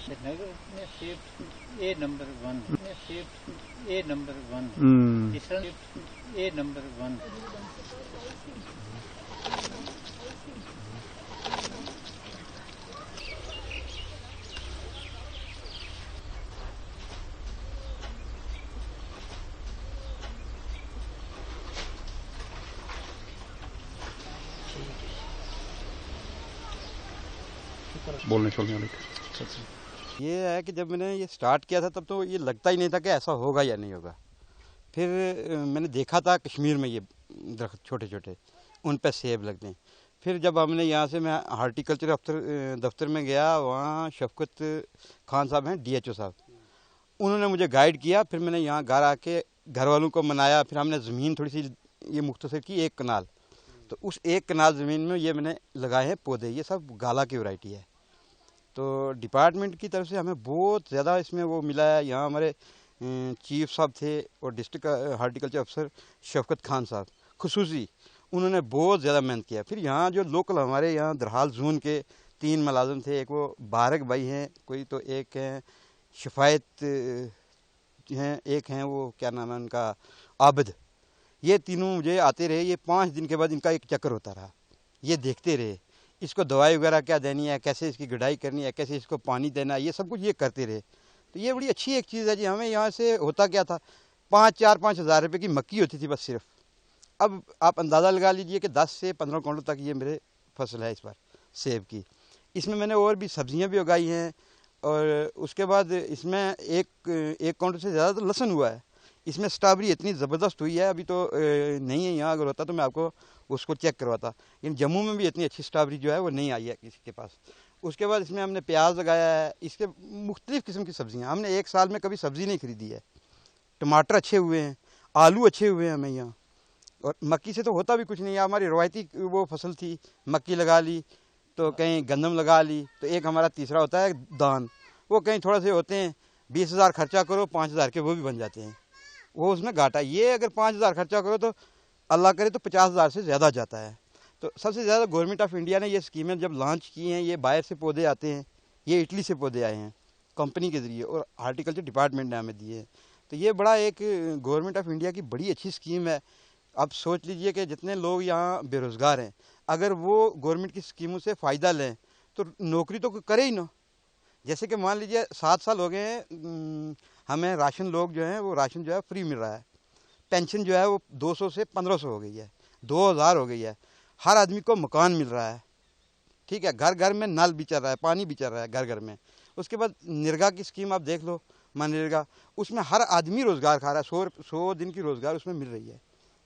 श्रीनगर में सेब ए नंबर 1 में सेब ए नंबर 1 ए नंबर 1। बोलने छोड़ने वाले ये है कि जब मैंने ये स्टार्ट किया था तब तो ये लगता ही नहीं था कि ऐसा होगा या नहीं होगा। फिर मैंने देखा था कश्मीर में ये दरख्त छोटे छोटे उन पर सेब लगते हैं। फिर जब हमने यहाँ से मैं हार्टिकल्चर दफ्तर में गया, वहाँ शफकत खान साहब हैं DHO साहब, उन्होंने मुझे गाइड किया। फिर मैंने यहाँ घर आके घर वालों को मनाया। फिर हमने ज़मीन थोड़ी सी ये मुख्तसर की 1 कनाल, तो उस 1 कनाल ज़मीन में ये मैंने लगाए हैं पौधे। ये सब गाला की वैरायटी है। तो डिपार्टमेंट की तरफ से हमें बहुत ज़्यादा इसमें वो मिला है। यहाँ हमारे चीफ साहब थे और डिस्ट्रिक्ट हार्टिकल्चर अफसर शफकत खान साहब खुसूसी, उन्होंने बहुत ज़्यादा मेहनत किया। फिर यहाँ जो लोकल हमारे यहाँ दरहाल जोन के 3 मुलाजिम थे, एक वो बारक भाई हैं कोई, तो एक हैं शफायत हैं, एक हैं वो क्या नाम है उनका आबिद। ये तीनों मुझे आते रहे। ये 5 दिन के बाद इनका एक चक्कर होता रहा। ये देखते रहे इसको दवाई वगैरह क्या देनी है, कैसे इसकी गुडाई करनी है, कैसे इसको पानी देना है, ये सब कुछ ये करते रहे। तो ये बड़ी अच्छी एक चीज़ है जी। हमें यहाँ से होता क्या था, 5 हज़ार रुपये की मक्की होती थी बस सिर्फ। अब आप अंदाज़ा लगा लीजिए कि 10 से 15 क्विंटल तक ये मेरे फसल है इस बार सेब की। इसमें मैंने और भी सब्जियाँ भी उगाई हैं। और उसके बाद इसमें एक क्विंटल से ज़्यादा तो लहसुन हुआ है। इसमें स्ट्रॉबेरी इतनी ज़बरदस्त हुई है, अभी तो नहीं है यहाँ, अगर होता तो मैं आपको उसको चेक करवाता। इन जम्मू में भी इतनी अच्छी स्ट्रॉबेरी जो है वो नहीं आई है किसी के पास। उसके बाद इसमें हमने प्याज लगाया है। इसके मुख्तलिफ़ किस्म की सब्ज़ियाँ हमने एक साल में कभी सब्ज़ी नहीं खरीदी है। टमाटर अच्छे हुए हैं, आलू अच्छे हुए हैं हमें यहाँ। और मक्की से तो होता भी कुछ नहीं है। हमारी रवायती वो फसल थी, मक्की लगा ली तो कहीं गंदम लगा ली, तो एक हमारा तीसरा होता है दान, वो कहीं थोड़ा से होते हैं। 20,000 खर्चा करो, 5,000 के वो भी बन जाते हैं, वो उसमें घाटा। ये अगर 5,000 खर्चा करो तो अल्लाह करे तो 50,000 से ज़्यादा जाता है। तो सबसे ज़्यादा गवर्नमेंट ऑफ इंडिया ने ये स्कीमें जब लॉन्च की हैं, ये बाहर से पौधे आते हैं, ये इटली से पौधे आए हैं कंपनी के ज़रिए और हार्टिकल्चर डिपार्टमेंट ने हमें दिए हैं। तो ये बड़ा एक गवर्नमेंट ऑफ इंडिया की बड़ी अच्छी स्कीम है। अब सोच लीजिए कि जितने लोग यहाँ बेरोज़गार हैं, अगर वो गवर्नमेंट की स्कीमों से फ़ायदा लें तो नौकरी तो करे ही ना। जैसे कि मान लीजिए 7 साल हो गए हैं हमें राशन, लोग जो हैं वो राशन जो है फ्री मिल रहा है। पेंशन जो है वो 200 से 1500 हो गई है, 2000 हो गई है। हर आदमी को मकान मिल रहा है, ठीक है। घर घर में नल भी चल रहा है, पानी भी चल रहा है घर घर में। उसके बाद निरगा की स्कीम आप देख लो, मनरेगा, उसमें हर आदमी रोज़गार खा रहा है। 100 दिन की रोज़गार उसमें मिल रही है।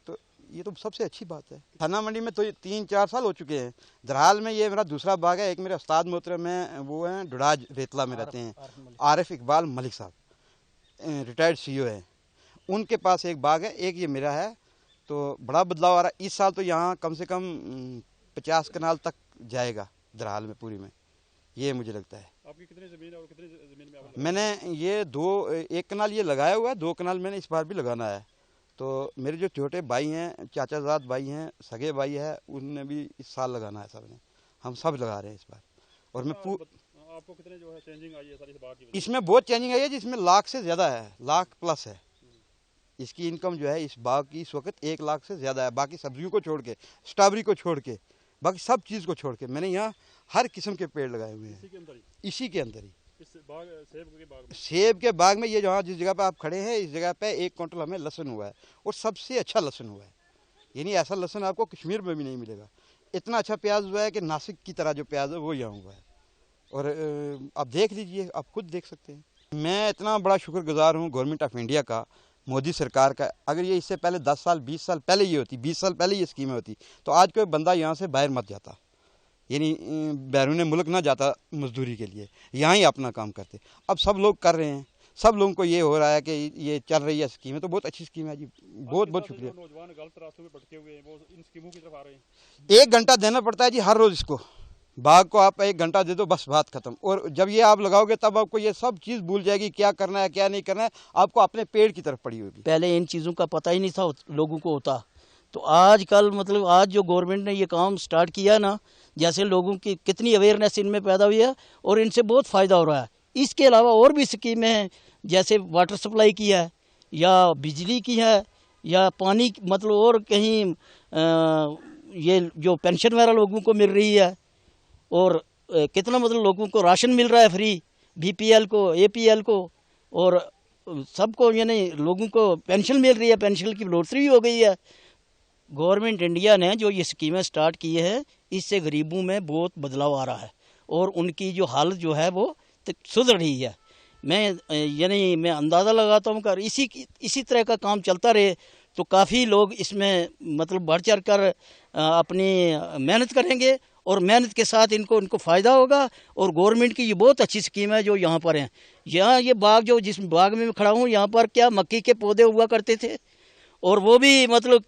तो ये तो सबसे अच्छी बात है। थाना मंडी में तो 3-4 साल हो चुके हैं। दरहाल में ये मेरा दूसरा बाग है। एक मेरे उस्ताद मोहतरम हैं, वो हैं डुडाज रेतला में रहते हैं, आरिफ इकबाल मलिक साहब, रिटायर्ड CEO हैं। उनके पास एक बाग है, एक ये मेरा है। तो बड़ा बदलाव आ रहा है इस साल। तो यहाँ कम से कम 50 कनाल तक जाएगा दरहाल में पूरी में, ये मुझे लगता है। आपकी कितनी ज़मीन है और कितनी ज़मीन में आपने? मैंने ये 1 कनाल ये लगाया हुआ है, 2 कनाल मैंने इस बार भी लगाना है। तो मेरे जो छोटे भाई हैं, चाचाजाद भाई हैं, सगे भाई है, उनने भी इस साल लगाना है। सब ने, हम सब लगा रहे हैं इस बार। और मैं आपको कितने जो है चेंजिंग आई है सारी बाग की? इसमें बहुत चेंजिंग आई है जिसमें लाख से ज़्यादा है, लाख प्लस है। इसकी इनकम जो है इस बाग की इस वक्त 1 लाख से ज़्यादा है। बाकी सब्जियों को छोड़ के, स्ट्रॉबेरी को छोड़ के, बाकी सब चीज़ को छोड़ के मैंने यहाँ हर किस्म के पेड़ लगाए हुए हैं इसी के अंदर ही। सेब के बाग में ये जहाँ जिस जगह पे आप खड़े हैं, इस जगह पे 1 क्विंटल हमें लहसुन हुआ है और सबसे अच्छा लहसुन हुआ है। यानी ऐसा लहसुन आपको कश्मीर में भी नहीं मिलेगा। इतना अच्छा प्याज हुआ है कि नासिक की तरह जो प्याज है वो यहाँ हुआ है। और आप देख लीजिए, आप खुद देख सकते हैं। मैं इतना बड़ा शुक्रगुजार हूँ गवर्नमेंट ऑफ इंडिया का, मोदी सरकार का। अगर ये इससे पहले 10 साल 20 साल पहले ये होती, 20 साल पहले ये स्कीमें होती, तो आज कोई बंदा यहाँ से बाहर मत जाता, यानी बैरून मुल्क ना जाता मजदूरी के लिए, यहाँ ही अपना काम करते। अब सब लोग कर रहे हैं, सब लोगों को ये हो रहा है कि ये चल रही है स्कीम है, तो बहुत अच्छी स्कीम है जी। बहुत बहुत शुक्रिया। नौजवान गलत रास्तों में भटके हुए हैं, वो इन स्कीमों की तरफ आ रहे हैं। 1 घंटा देना पड़ता है जी हर रोज़ इसको। बाग को आप 1 घंटा दे दो, बस बात खत्म। और जब ये आप लगाओगे तब आपको ये सब चीज़ भूल जाएगी, क्या करना है क्या नहीं करना है, आपको अपने पेड़ की तरफ पड़ी होगी। पहले इन चीज़ों का पता ही नहीं था लोगों को होता। तो आजकल मतलब आज जो गवर्नमेंट ने ये काम स्टार्ट किया ना, जैसे लोगों की कितनी अवेयरनेस इनमें पैदा हुई है और इनसे बहुत फ़ायदा हो रहा है। इसके अलावा और भी स्कीमें हैं, जैसे वाटर सप्लाई की है या बिजली की है या पानी, मतलब और कहीं ये जो पेंशन वगैरह लोगों को मिल रही है, और कितना मतलब लोगों को राशन मिल रहा है फ्री, बीपीएल को, एपीएल को, और सबको यानी लोगों को पेंशन मिल रही है, पेंशन की बढ़ोतरी भी हो गई है। गवर्नमेंट इंडिया ने जो ये स्कीमें स्टार्ट की है, इससे गरीबों में बहुत बदलाव आ रहा है और उनकी जो हालत जो है वो सुधर रही है। मैं अंदाज़ा लगाता हूँ कि इसी तरह का काम चलता रहे तो काफ़ी लोग इसमें मतलब बढ़ चढ़ कर अपनी मेहनत करेंगे और मेहनत के साथ इनको फ़ायदा होगा। और गवर्नमेंट की ये बहुत अच्छी स्कीम है जो यहाँ पर हैं। यहाँ ये बाग जो जिस बाग में मैं खड़ा हूँ, यहाँ पर क्या मक्की के पौधे हुआ करते थे और वो भी मतलब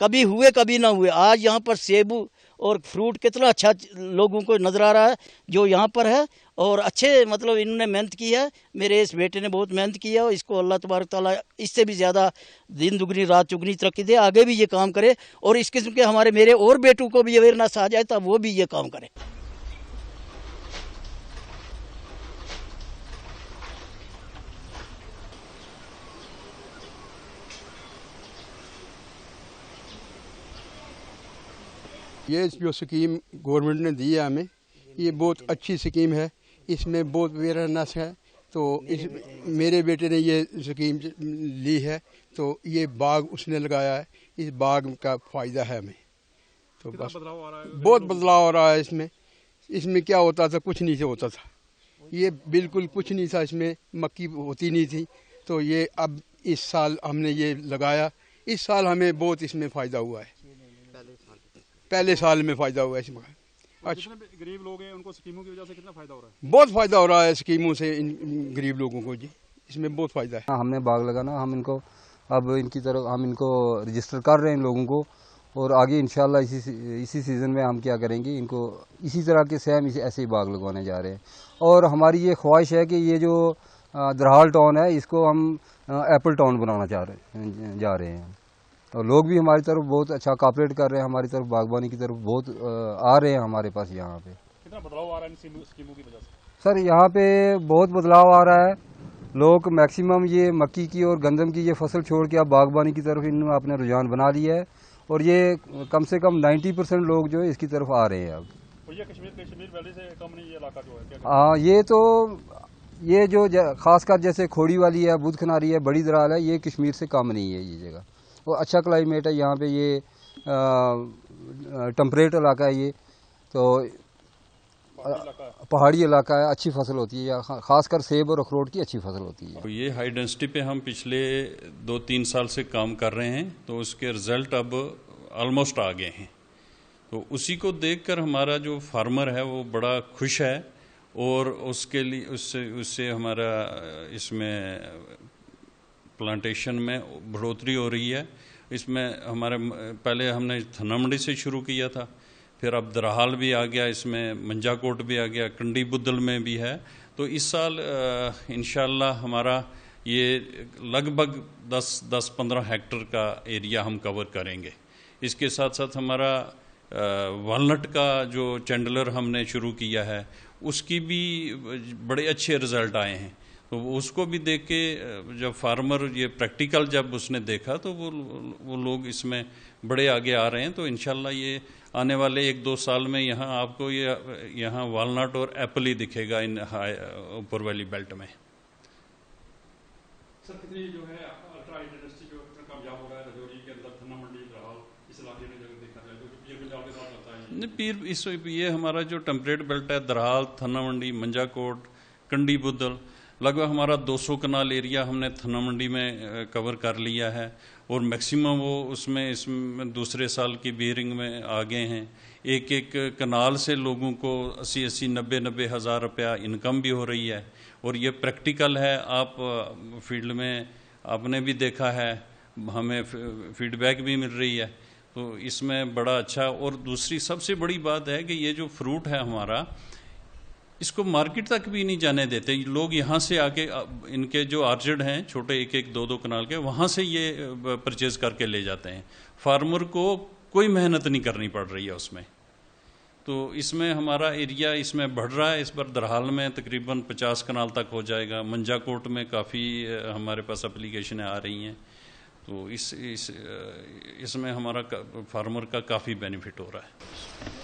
कभी हुए कभी ना हुए। आज यहाँ पर सेब और फ्रूट कितना अच्छा लोगों को नज़र आ रहा है जो यहाँ पर है, और अच्छे मतलब इन्होंने मेहनत की है। मेरे इस बेटे ने बहुत मेहनत की है और इसको अल्लाह तबारक ताला इससे भी ज़्यादा दिन दुगनी रात चुगनी तरक्की दे, आगे भी ये काम करे और इस किस्म के मेरे और बेटों को भी अवेयरनेस आ जाए तब वो भी ये काम करें। ये जो स्कीम गवर्नमेंट ने दी है हमें, ये बहुत अच्छी स्कीम है, इसमें बहुत अवेयरनेस है। तो इस मेरे बेटे ने ये स्कीम ली है तो ये बाग उसने लगाया है, इस बाग का फ़ायदा है हमें। तो बस बहुत बदलाव आ रहा है इसमें क्या होता था, कुछ नहीं से होता था, ये बिल्कुल कुछ नहीं था, इसमें मक्की होती नहीं थी। तो ये अब इस साल हमने ये लगाया, इस साल हमें बहुत इसमें फ़ायदा हुआ है, पहले साल में फ़ायदा हुआ है इसमें। अच्छा, गरीब लोग हैं उनको स्कीमों की वजह से कितना फ़ायदा हो रहा है? बहुत फ़ायदा हो रहा है स्कीमों से इन गरीब लोगों को जी, इसमें बहुत फ़ायदा है। हमने बाग लगाना, हम इनको अब इनकी तरफ हम इनको रजिस्टर कर रहे हैं लोगों को, और आगे इंशाल्लाह इसी सीज़न में हम क्या करेंगे, इनको इसी तरह के सेम ऐसे ही बाग लगवाने जा रहे हैं। और हमारी ये ख्वाहिश है कि ये जो दरहाल टाउन है इसको हम एप्पल टाउन बनाना जा रहे हैं। और लोग भी हमारी तरफ बहुत अच्छा कॉपरेट कर रहे हैं, हमारी तरफ बागबानी की तरफ बहुत आ रहे हैं हमारे पास यहाँ पे। कितना बदलाव आ रहा है इन स्कीमों की वजह से? सर यहाँ पे बहुत बदलाव आ रहा है, लोग मैक्सिमम ये मक्की की और गंदम की ये फसल छोड़ के अब बागबानी की तरफ इन्होंने अपना रुझान बना लिया है, और ये कम से कम 90% लोग जो है इसकी तरफ आ रहे हैं अब। और ये कश्मीर वैली से कम नहीं ये इलाका जो है? हाँ, ये जो खासकर जैसे खोड़ी वाली है, बुध खनारी है, बड़ी दराल है, ये कश्मीर से कम नहीं है ये जगह, और अच्छा क्लाइमेट है यहाँ पे, ये टेम्परेट इलाका है, ये तो पहाड़ी इलाका है, अच्छी फसल होती है, खासकर सेब और अखरोट की अच्छी फसल होती है। तो ये हाई डेंसिटी पे हम पिछले 2-3 साल से काम कर रहे हैं, तो उसके रिजल्ट अब ऑलमोस्ट आ गए हैं। तो उसी को देखकर हमारा जो फार्मर है वो बड़ा खुश है, और उसके लिए उससे हमारा इसमें प्लांटेशन में बढ़ोतरी हो रही है। इसमें हमारे पहले हमने थन्ना मंडी से शुरू किया था, फिर अब दरहाल भी आ गया, इसमें मंजाकोट भी आ गया, कंडी बुद्दल में भी है। तो इस साल इंशाल्लाह हमारा ये लगभग 10-15 हेक्टेयर का एरिया हम कवर करेंगे। इसके साथ साथ हमारा वालनट का जो चैंडलर हमने शुरू किया है उसकी भी बड़े अच्छे रिजल्ट आए हैं। तो उसको भी देख के जब फार्मर ये प्रैक्टिकल जब उसने देखा तो वो लोग इसमें बड़े आगे आ रहे हैं। तो इंशाल्लाह ये आने वाले 1-2 साल में यहाँ आपको यहाँ वालनट और एप्पल ही दिखेगा इन ऊपर वाली बेल्ट में। सर कितनी जो है अल्ट्रा हाई इंडस्ट्री जो कामयाब हो रहा है रजौरी के अंदर, थन्ना मंडी, दरहाल, इस इलाके में जब देखा जाए तो पीर पंजाब के साथ लगता है? नहीं, ये हमारा जो टेम्परेट बेल्ट है, दरहाल, थन्ना मंडी, मंजाकोट, कंडी बुद्दल, लगभग हमारा 200 कनाल एरिया हमने थन्ना मंडी में कवर कर लिया है, और मैक्सिमम वो इसमें दूसरे साल की बियरिंग में आ गए हैं। एक कनाल से लोगों को 80-80, 90-90 हज़ार रुपया इनकम भी हो रही है, और ये प्रैक्टिकल है। आप फील्ड में आपने भी देखा है, हमें फीडबैक भी मिल रही है, तो इसमें बड़ा अच्छा। और दूसरी सबसे बड़ी बात है कि ये जो फ्रूट है हमारा, इसको मार्केट तक भी नहीं जाने देते लोग। यहाँ से आके इनके जो आर्चर्ड हैं छोटे 1-1, 2-2 कनाल के, वहाँ से ये परचेज करके ले जाते हैं। फार्मर को कोई मेहनत नहीं करनी पड़ रही है उसमें। तो इसमें हमारा एरिया इसमें बढ़ रहा है। इस बार दरहाल में तकरीबन 50 कनाल तक हो जाएगा। मंजाकोट में काफ़ी हमारे पास एप्लीकेशनें आ रही हैं। तो इसमें हमारा फार्मर का काफ़ी बेनिफिट हो रहा है।